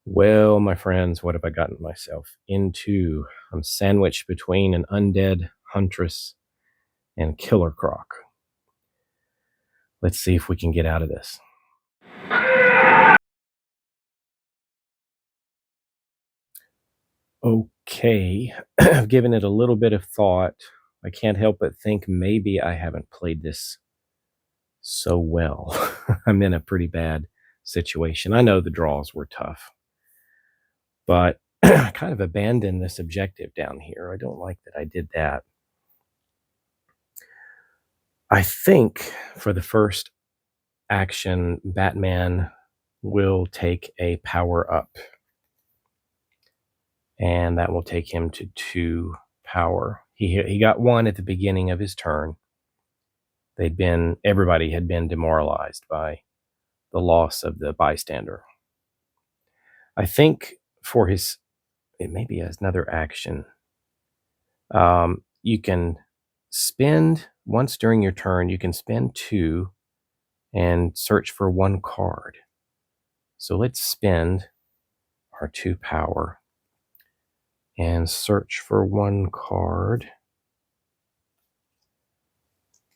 Well, my friends, what have I gotten myself into? I'm sandwiched between an undead huntress and Killer Croc. Let's see if we can get out of this. Okay, I've given it a little bit of thought. I can't help but think maybe I haven't played this so well. I'm in a pretty bad situation. I know the draws were tough, but I kind of abandoned this objective down here. I don't like that I did that. I think for the first action, Batman will take a power up, and that will take him to 2 power. He got 1 at the beginning of his turn. Everybody had been demoralized by the loss of the bystander. I think for it maybe as another action. You can spend once during your turn. You can spend 2 and search for 1 card. So let's spend our 2 power and search for 1 card.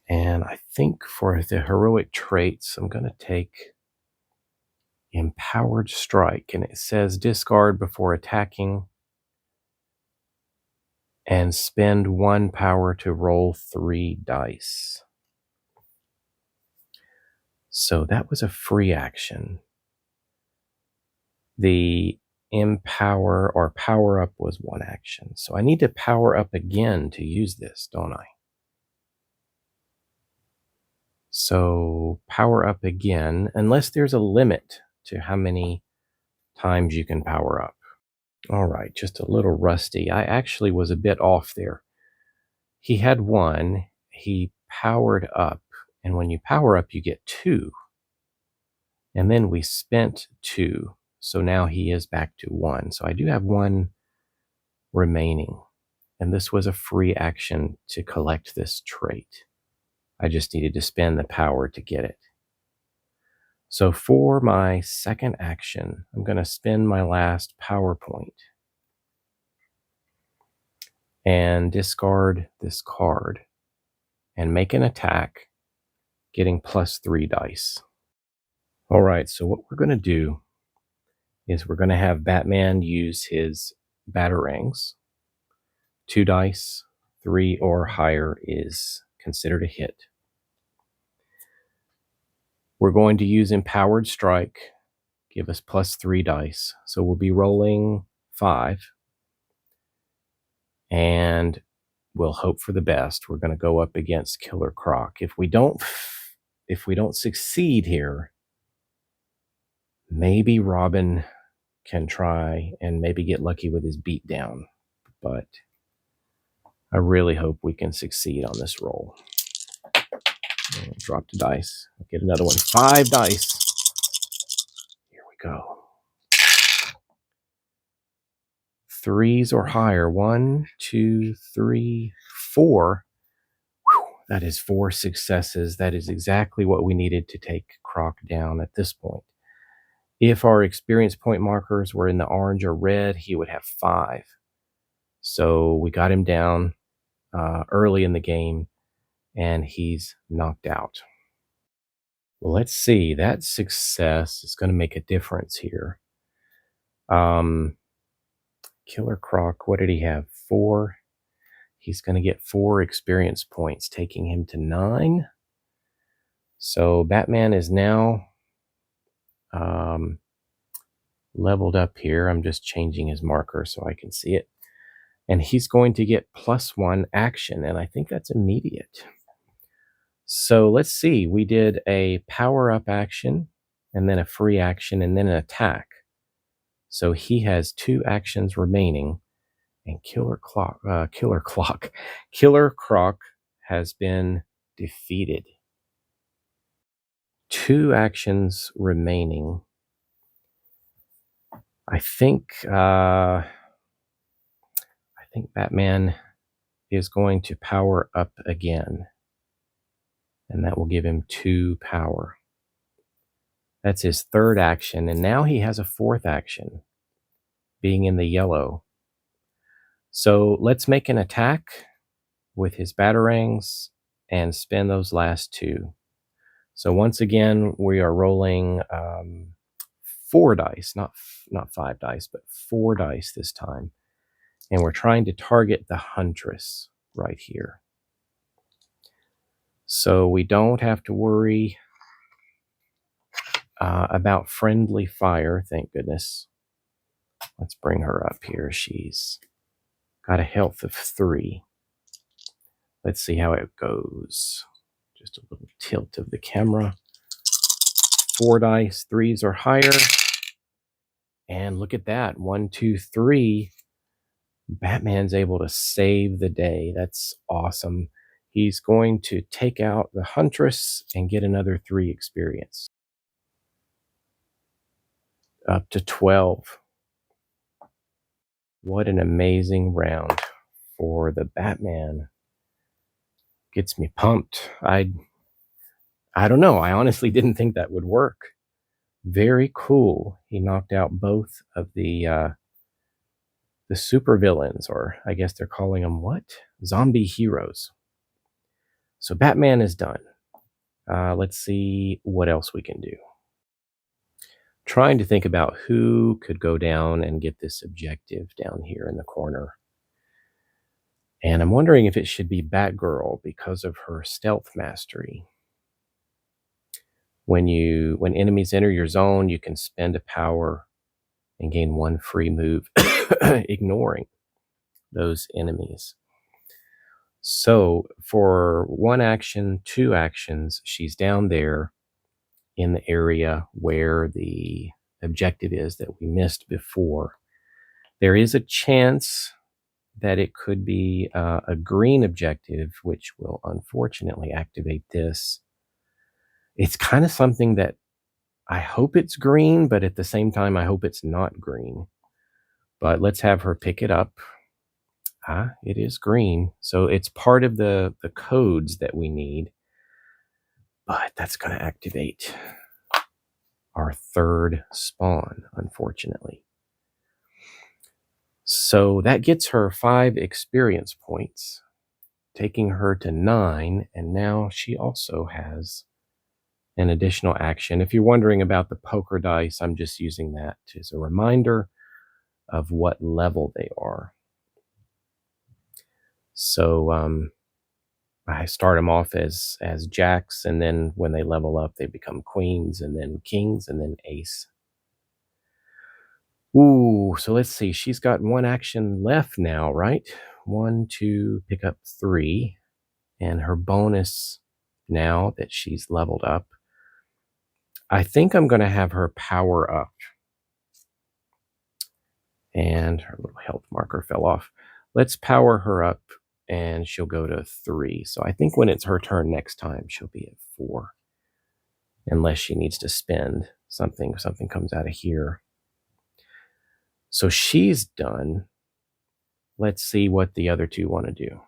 And I think for the heroic traits, I'm going to take Empowered Strike. And it says discard before attacking and spend 1 power to roll 3 dice. So that was a free action. The Empower or Power Up was 1 action. So I need to power up again to use this, don't I? So power up again, unless there's a limit to how many times you can power up. All right, just a little rusty. I actually was a bit off there. He had 1, he powered up, and when you power up, you get 2. And then we spent 2, so now he is back to 1. So I do have 1 remaining, and this was a free action to collect this trait. I just needed to spend the power to get it. So for my second action, I'm going to spend my last power point and discard this card and make an attack, getting +3 dice. All right, so what we're going to do is we're going to have Batman use his batarangs. 2 dice, 3 or higher is considered a hit. We're going to use Empowered Strike, give us +3 dice. So we'll be rolling 5. And we'll hope for the best. We're going to go up against Killer Croc. If we don't succeed here, maybe Robin can try and maybe get lucky with his beatdown. But I really hope we can succeed on this roll. Drop the dice. I'll get another one. 5 dice. Here we go. 3s or higher. 1, 2, 3, 4. Whew, that is 4 successes. That is exactly what we needed to take Croc down at this point. If our experience point markers were in the orange or red, he would have 5. So we got him down early in the game, and he's knocked out. Well, let's see. That success is going to make a difference here. Killer Croc, what did he have? 4. He's going to get 4 experience points, taking him to 9. So Batman is now leveled up here. I'm just changing his marker so I can see it. And he's going to get +1 action, and I think that's immediate. So let's see. We did a power-up action, and then a free action, and then an attack. So he has 2 actions remaining, and Killer Croc has been defeated. 2 actions remaining. I think Batman is going to power up again, and that will give him 2 power. That's his 3rd action, and now he has a 4th action. being in the yellow. So let's make an attack with his batarangs and spend those last two. So once again, we are rolling 4 dice, not 5 dice, but 4 dice this time. And we're trying to target the Huntress right here. So we don't have to worry about friendly fire, thank goodness. Let's bring her up here. She's got a health of 3. Let's see how it goes. Just a little tilt of the camera. 4 dice, 3s or higher. And look at that. 1, 2, 3. Batman's able to save the day. That's awesome. He's going to take out the Huntress and get another 3 experience. Up to 12. What an amazing round for the Batman. Gets me pumped. I don't know. I honestly didn't think that would work. Very cool. He knocked out both of the supervillains, or I guess they're calling them what? Zombie heroes. So Batman is done. Let's see what else we can do. Trying to think about who could go down and get this objective down here in the corner. And I'm wondering if it should be Batgirl because of her stealth mastery. When enemies enter your zone, you can spend a power and gain 1 free move, ignoring those enemies. So for 1 action, 2 actions, she's down there in the area where the objective is that we missed before. There is a chance that it could be a green objective, which will unfortunately activate this. It's kind of something that I hope it's green, but at the same time, I hope it's not green. But let's have her pick it up. It is green. So it's part of the codes that we need. But that's going to activate our 3rd spawn, unfortunately. So that gets her 5 experience points, taking her to 9. And now she also has an additional action. If you're wondering about the poker dice, I'm just using that as a reminder of what level they are. So I start them off as jacks, and then when they level up, they become queens, and then kings, and then ace. Ooh, so let's see. She's got 1 action left now, right? 1, 2, pick up 3. And her bonus now that she's leveled up, I think I'm going to have her power up. And her little health marker fell off. Let's power her up, and she'll go to 3. So I think when it's her turn next time, she'll be at 4. Unless she needs to spend something. Something comes out of here. So she's done. Let's see what the other 2 want to do.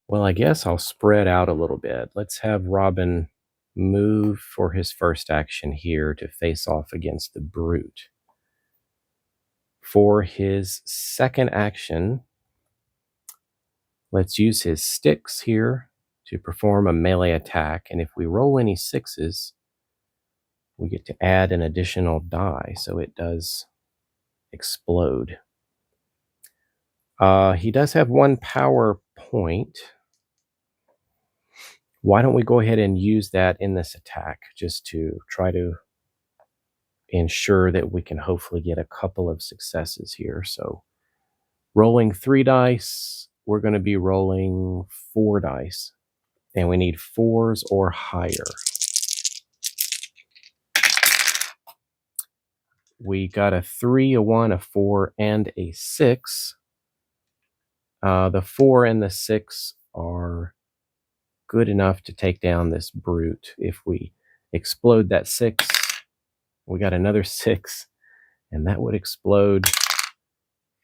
Well, I guess I'll spread out a little bit. Let's have Robin move for his first action here to face off against the Brute. For his second action, let's use his sticks here to perform a melee attack. And if we roll any 6s, we get to add an additional die, so it does explode. He does have 1 power point. Why don't we go ahead and use that in this attack just to try to ensure that we can hopefully get a couple of successes here. So rolling 3 dice, we're going to be rolling 4 dice, and we need 4s or higher. We got a 3, a 1, a 4, and a 6. The 4 and the 6 are good enough to take down this Brute. If we explode that 6, we got another 6, and that would explode,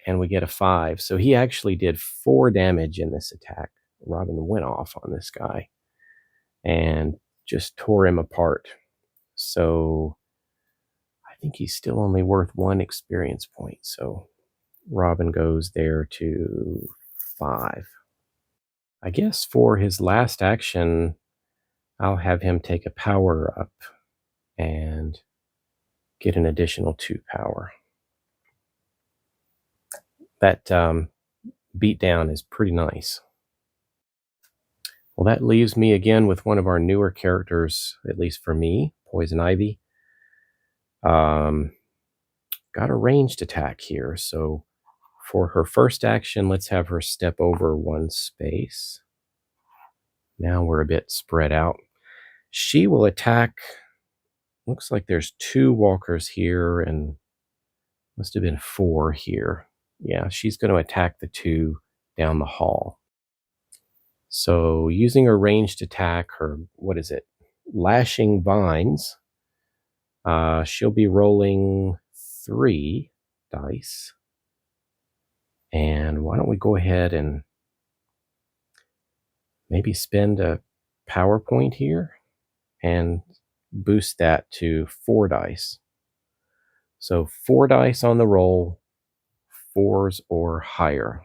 and we get a 5. So he actually did 4 damage in this attack. Robin went off on this guy and just tore him apart. So I think he's still only worth 1 experience point. So Robin goes there to 5. I guess for his last action, I'll have him take a power up and get an additional 2 power. That beatdown is pretty nice. Well, that leaves me again with one of our newer characters, at least for me, Poison Ivy. Got a ranged attack here, so for her first action, let's have her step over 1 space. Now we're a bit spread out. She will attack, looks like there's 2 walkers here and must have been 4 here. Yeah, she's going to attack the 2 down the hall. So using her ranged attack, her, what is it? Lashing Vines. She'll be rolling 3 dice. And why don't we go ahead and maybe spend a power point here and boost that to 4 dice. So 4 dice on the roll, 4s or higher.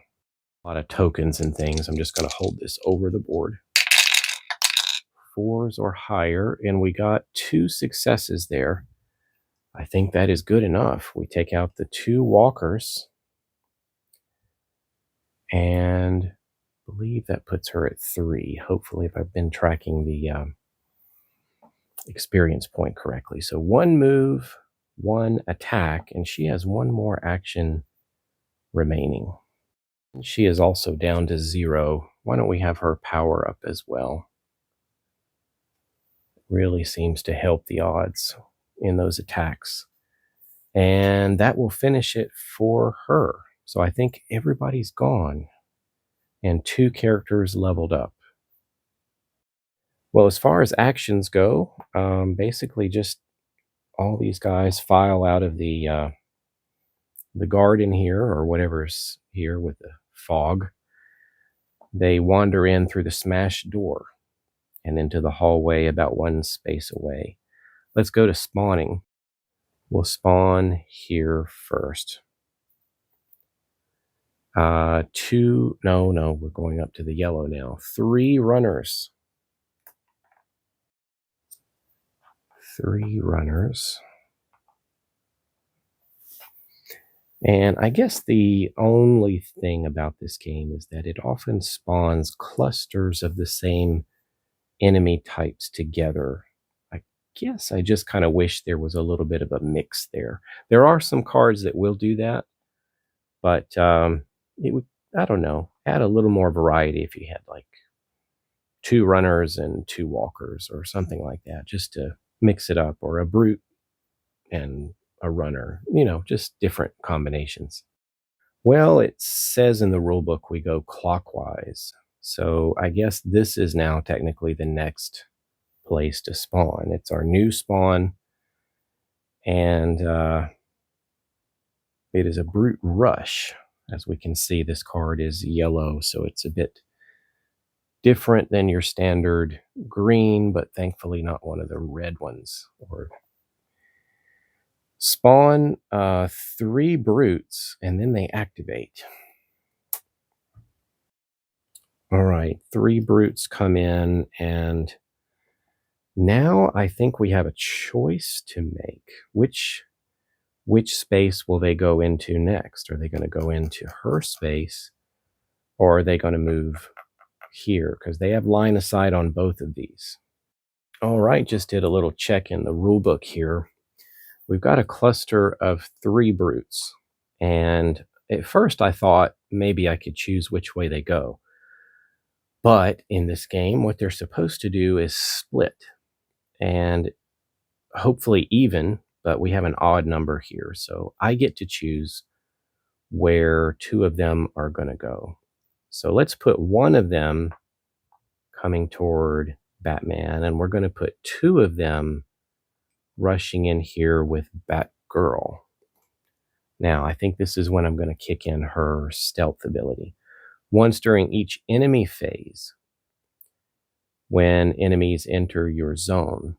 A lot of tokens and things. I'm just going to hold this over the board. 4s or higher, and we got 2 successes there. I think that is good enough. We take out the 2 walkers, and I believe that puts her at 3. Hopefully, if I've been tracking the experience point correctly. So 1 move, 1 attack, and she has 1 more action remaining. She is also down to 0. Why don't we have her power up as well? Really seems to help the odds in those attacks. And that will finish it for her. So I think everybody's gone and 2 characters leveled up. Well, as far as actions go, basically just all these guys file out of the garden here, or whatever's here with the fog. They wander in through the smashed door and into the hallway about 1 space away. Let's go to spawning. We'll spawn here first. 2, no, we're going up to the yellow now. 3 runners. 3 runners. And I guess the only thing about this game is that it often spawns clusters of the same enemy types together. I guess I just kind of wish there was a little bit of a mix there. There are some cards that will do that, but it would, I don't know, add a little more variety if you had like 2 runners and 2 walkers or something like that, just to mix it up, or a brute and a runner, just different combinations. Well, it says in the rule book we go clockwise. So I guess this is now technically the next place to spawn. It's our new spawn, and it is a brute rush. As we can see, this card is yellow, so it's a bit different than your standard green, but thankfully not one of the red ones. Or spawn 3 brutes, and then they activate. All right, 3 brutes come in, and now I think we have a choice to make. Which space will they go into next? Are they going to go into her space, or are they going to move here? Because they have line of sight on both of these. All right, just did a little check in the rule book here. We've got a cluster of 3 brutes, and at first I thought maybe I could choose which way they go. But in this game, what they're supposed to do is split, and hopefully even, but we have an odd number here. So I get to choose where 2 of them are going to go. So let's put 1 of them coming toward Batman, and we're going to put 2 of them rushing in here with Batgirl. Now, I think this is when I'm going to kick in her stealth ability. Once during each enemy phase, when enemies enter your zone,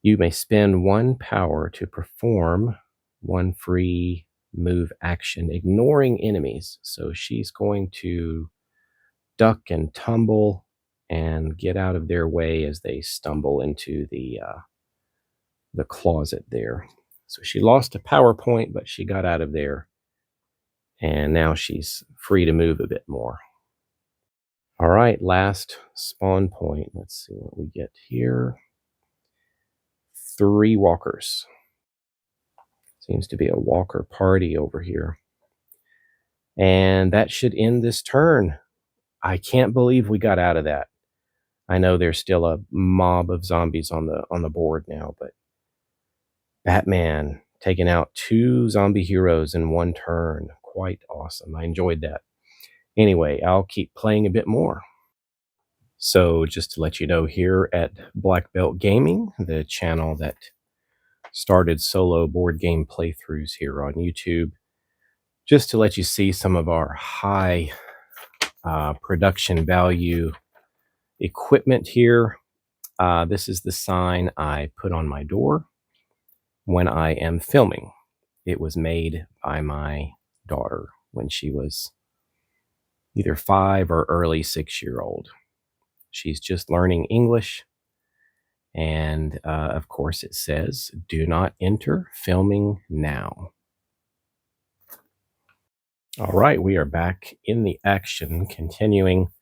you may spend 1 power to perform 1 free move action, ignoring enemies. So she's going to duck and tumble and get out of their way as they stumble into the closet there. So she lost a power point, but she got out of there, and now she's free to move a bit more. All right, last spawn point. Let's see what we get here. 3 walkers. Seems to be a walker party over here. And that should end this turn. I can't believe we got out of that. I know there's still a mob of zombies on the board now, but Batman taking out 2 zombie heroes in 1 turn. Quite awesome. I enjoyed that. Anyway, I'll keep playing a bit more. So just to let you know, here at Black Belt Gaming, the channel that started solo board game playthroughs here on YouTube, just to let you see some of our high production value equipment here. This is the sign I put on my door when I am filming. It was made by my daughter when she was either 5 or early 6-year-old. She's just learning English. And of course it says, "Do not enter, filming now." All right, we are back in the action, continuing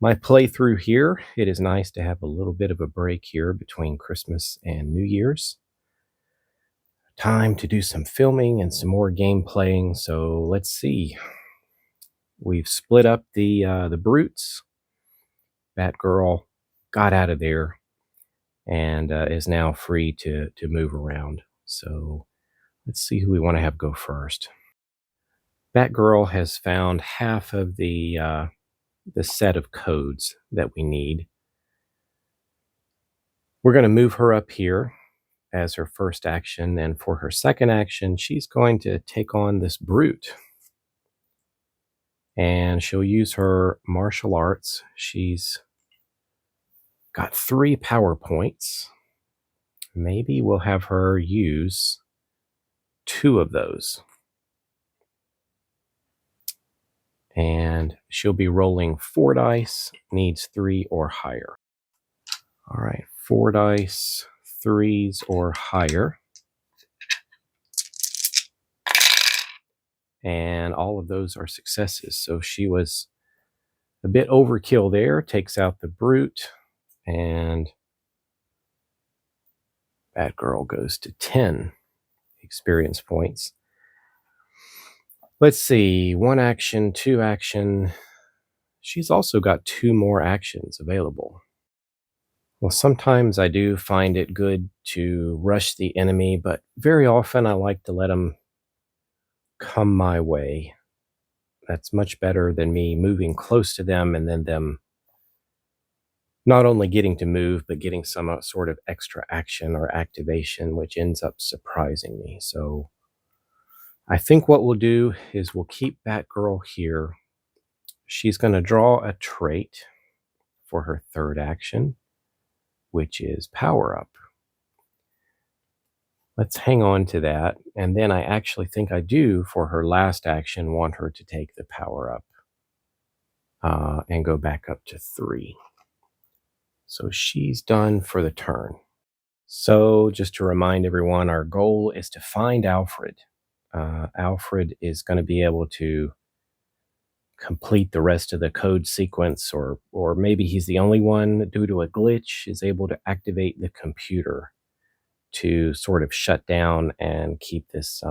my playthrough here. It is nice to have a little bit of a break here between Christmas and New Year's. Time to do some filming and some more game playing. So let's see. We've split up the brutes. Batgirl got out of there and is now free to move around. So let's see who we want to have go first. Batgirl has found half of the set of codes that we need. We're going to move her up here as her first action, and for her second action, she's going to take on this brute. And she'll use her martial arts. She's got 3 power points. Maybe we'll have her use 2 of those. And she'll be rolling 4 dice, needs 3 or higher. All right, 4 dice, 3s or higher. And all of those are successes. So she was a bit overkill there, takes out the brute, and Batgirl goes to 10 experience points. Let's see, 1 action, 2 action. She's also got 2 more actions available. Well, sometimes I do find it good to rush the enemy, but very often I like to let them come my way. That's much better than me moving close to them and then them not only getting to move, but getting some sort of extra action or activation, which ends up surprising me. So I think what we'll do is we'll keep Batgirl here. She's going to draw a trait for her 3rd action, which is Power Up. Let's hang on to that. And then I actually think I do, for her last action, want her to take the Power Up and go back up to 3. So she's done for the turn. So just to remind everyone, our goal is to find Alfred. Alfred is going to be able to complete the rest of the code sequence, or maybe he's the only one, due to a glitch, is able to activate the computer to sort of shut down and keep this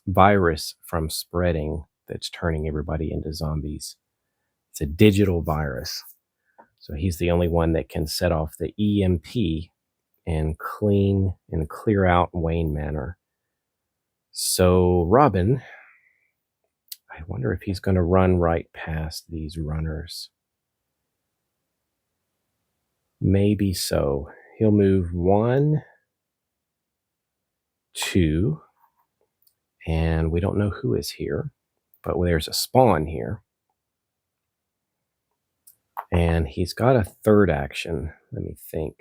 virus from spreading that's turning everybody into zombies. It's a digital virus. So he's the only one that can set off the EMP and clear out Wayne Manor. So Robin, I wonder if he's going to run right past these runners. Maybe so. He'll move 1, 2, and we don't know who is here, but there's a spawn here. And he's got a 3rd action. Let me think.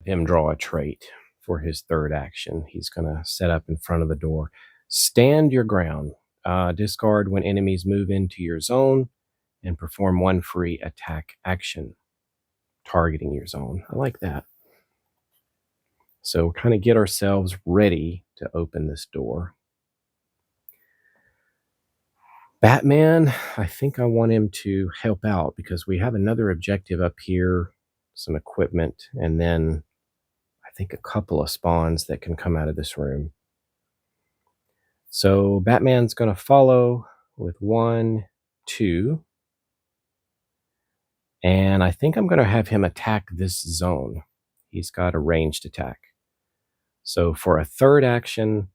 Him draw a trait. for his third action. He's going to set up in front of the door. Stand your ground. Discard when enemies move into your zone and perform one free attack action targeting your zone. I like that. So kind of get ourselves ready to open this door. Batman, I think I want him to help out because we have another objective up here, some equipment, and then I think a couple of spawns that can come out of this room. So Batman's going to follow with 1, 2. And I think I'm going to have him attack this zone. He's got a ranged attack. So for a third action,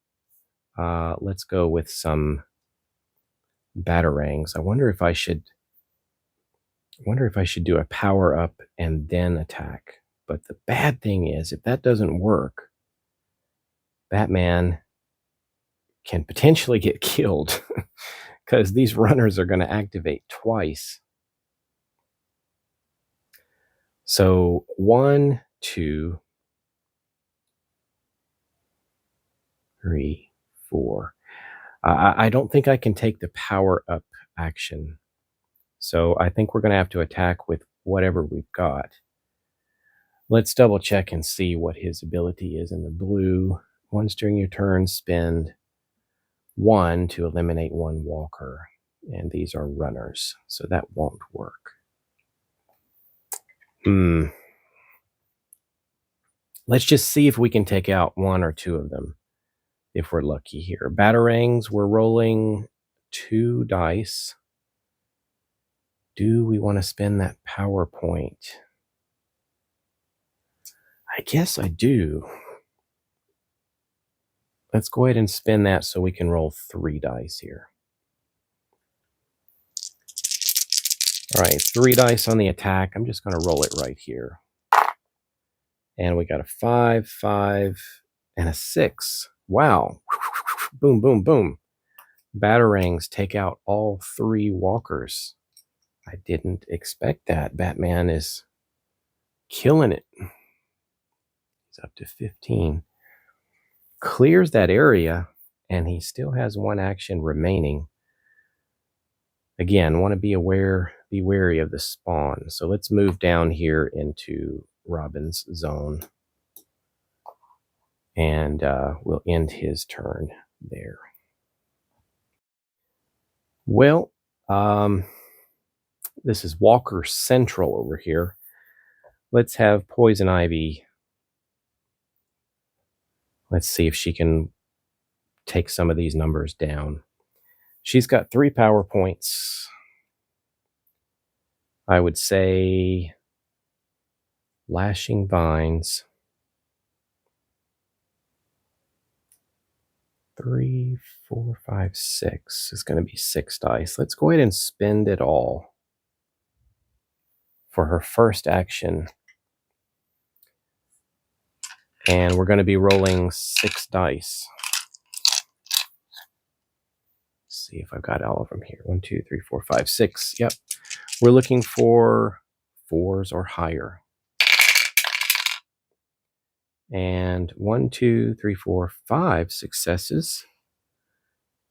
let's go with some batarangs. I wonder if I should do a power up and then attack. But the bad thing is, if that doesn't work, Batman can potentially get killed because these runners are going to activate twice. So 1, 2, 3, 4. I don't think I can take the power up action. So I think we're going to have to attack with whatever we've got. Let's double check and see what his ability is in the blue. Once during your turn, spend 1 to eliminate 1 walker. And these are runners, so that won't work. Let's just see if we can take out 1 or 2 of them, if we're lucky here. Batarangs, we're rolling 2 dice. Do we want to spend that power point? I guess I do. Let's go ahead and spin that so we can roll 3 dice here. All right, 3 dice on the attack. I'm just going to roll it right here. And we got a 5, 5, and a 6. Wow. Boom, boom, boom. Batarangs take out all 3 walkers. I didn't expect that. Batman is killing it. He's up to 15. Clears that area, and he still has 1 action remaining. Again, want to be wary of the spawn. So let's move down here into Robin's zone. And we'll end his turn there. Well, this is Walker Central over here. Let's have Poison Ivy. Let's see if she can take some of these numbers down. She's got 3 power points. I would say Lashing Vines. 3, 4, 5, 6 is going to be 6 dice. Let's go ahead and spend it all for her first action. And we're going to be rolling 6 dice. Let's see if I've got all of them here. 1, 2, 3, 4, 5, 6. Yep. We're looking for 4s or higher. And 1, 2, 3, 4, 5 successes.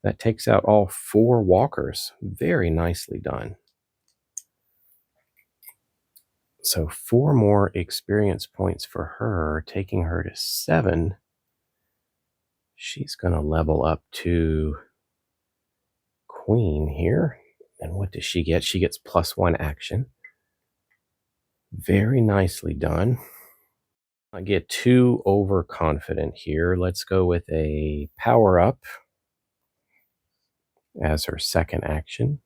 That takes out all 4 walkers. Very nicely done. So 4 more experience points for her, taking her to 7. She's going to level up to Queen here. And what does she get? She gets +1 action. Very nicely done. I get too overconfident here. Let's go with a power up as her second action.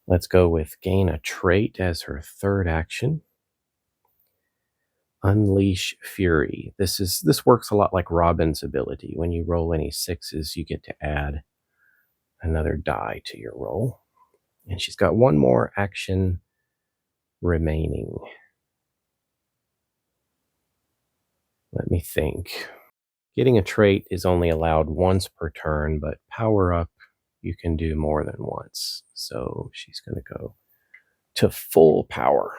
Let's go with gain a trait as her third action. Unleash Fury. This works a lot like Robin's ability. When you roll any 6s, you get to add another die to your roll. And she's got 1 more action remaining. Let me think. Getting a trait is only allowed once per turn, but power up you can do more than once. So she's going to go to full power.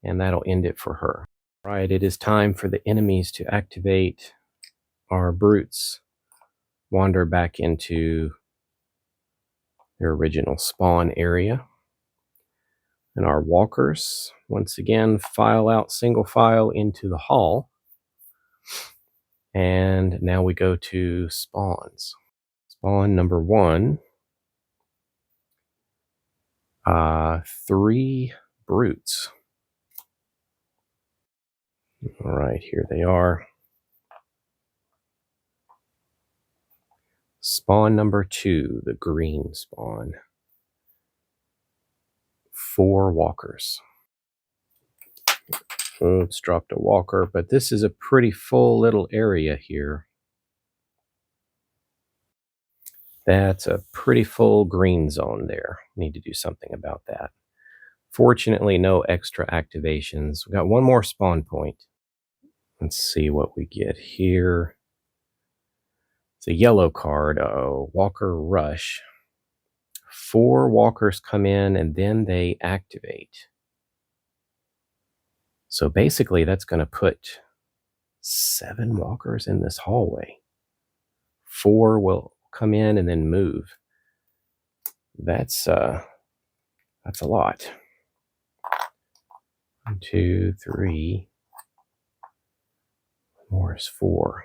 And that'll end it for her. Right, it is time for the enemies to activate. Our brutes wander back into their original spawn area. And our walkers, once again, file out single file into the hall. And now we go to spawns. Spawn number 1. 3 brutes. All right, here they are. Spawn number 2, the green spawn. 4 walkers. Oops, dropped a walker, but this is a pretty full little area here. That's a pretty full green zone there. Need to do something about that. Fortunately, no extra activations. We got one more spawn point. Let's see what we get here. It's a yellow card. Uh-oh, Walker Rush. 4 walkers come in and then they activate. So basically, that's going to put 7 walkers in this hallway. 4 will come in and then move. That's a lot. 1, 2, 3. More is 4.